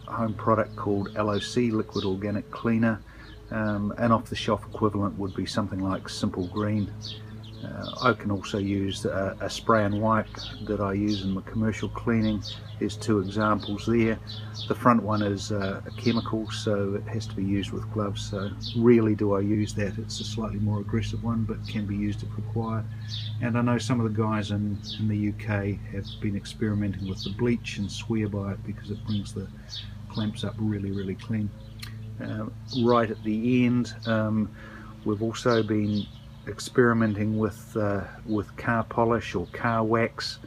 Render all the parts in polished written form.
my home product called LOC, Liquid Organic Cleaner. An off-the-shelf equivalent would be something like Simple Green. I can also use a spray and wipe that I use in my commercial cleaning. There's two examples there. The front one is a chemical, so it has to be used with gloves, so rarely do I use that. It's a slightly more aggressive one, but can be used if required. And I know some of the guys in the UK have been experimenting with the bleach and swear by it because it brings the clamps up really clean. Right at the end, we've also been experimenting with car polish or car wax,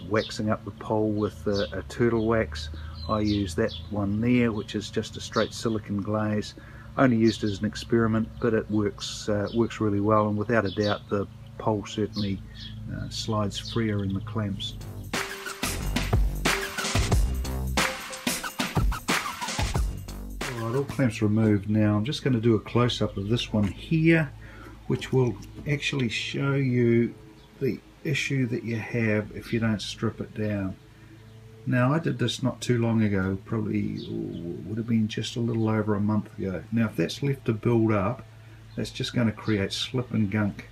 waxing up the pole with a turtle wax. I use that one there, which is just a straight silicone glaze. Only used as an experiment, but it works really well, and without a doubt the pole certainly slides freer in the clamps. Alright, all clamps removed. Now I'm just going to do a close-up of this one here, which will actually show you the issue that you have if you don't strip it down. Now I did this not too long ago, probably would have been just a little over a month ago. Now if that's left to build up, that's just going to create slip and gunk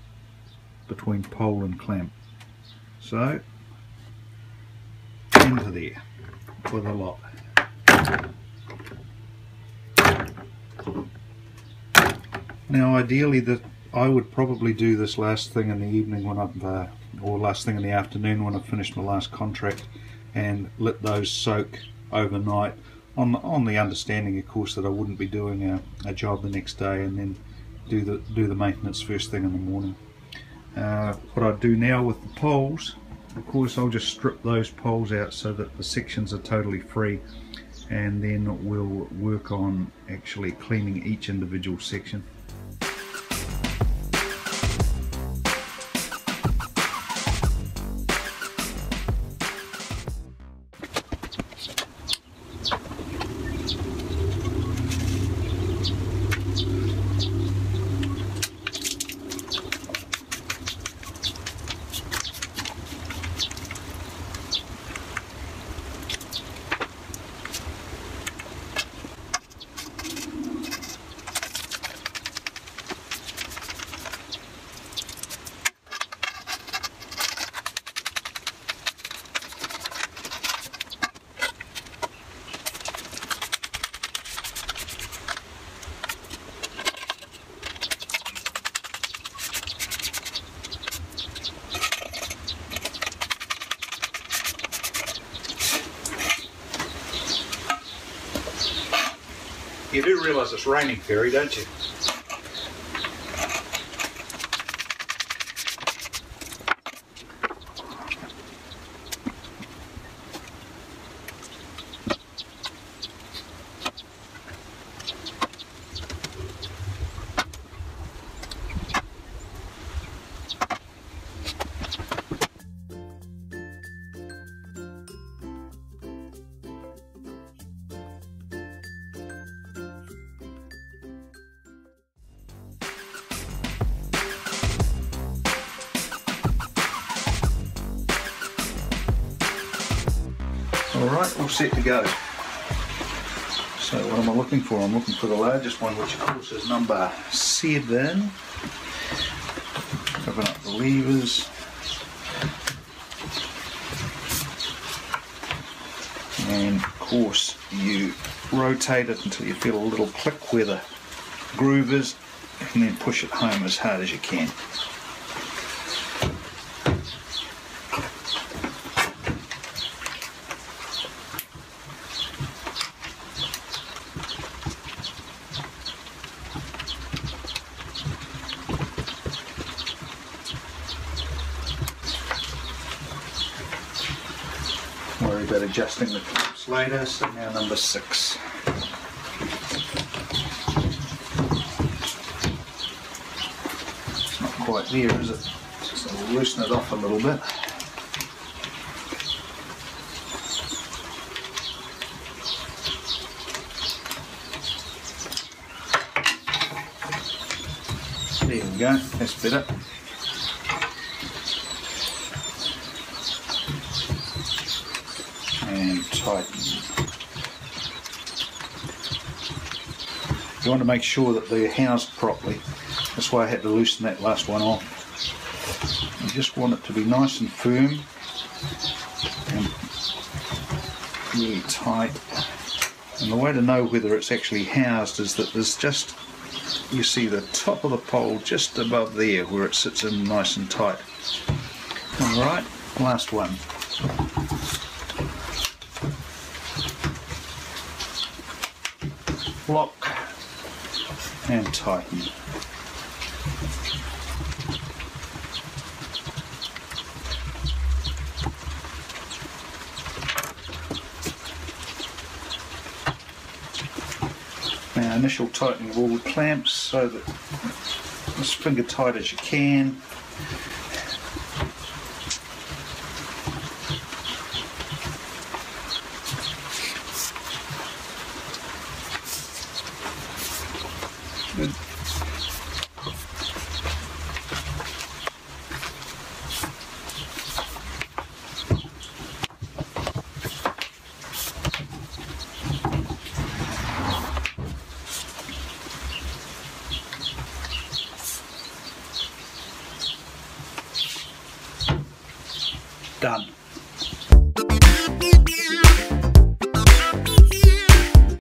between pole and clamp. So into there with a lot. Now ideally I would probably do this last thing in the evening when I've, or last thing in the afternoon when I've finished my last contract, and let those soak overnight, on the understanding of course that I wouldn't be doing a job the next day and then do the maintenance first thing in the morning. What I do now with the poles, of course I'll just strip those poles out so that the sections are totally free, and then we'll work on actually cleaning each individual section. You do realise it's raining, Perry, don't you? Alright, all set to go. So what am I looking for? I'm looking for the largest one, which of course is number 7. Open up the levers. And of course you rotate it until you feel a little click where the groove is, and then push it home as hard as you can. Worry about adjusting the clamps later, so now number 6. It's not quite there, is it? So we'll loosen it off a little bit. There we go, that's better. And tighten. You want to make sure that they're housed properly. That's why I had to loosen that last one off. You just want it to be nice and firm and really tight. And the way to know whether it's actually housed is that there's just, you see the top of the pole just above there where it sits in nice and tight. Alright, last one. Lock and tighten. Now, initial tightening of all the clamps so that as finger tight as you can. Good. Done.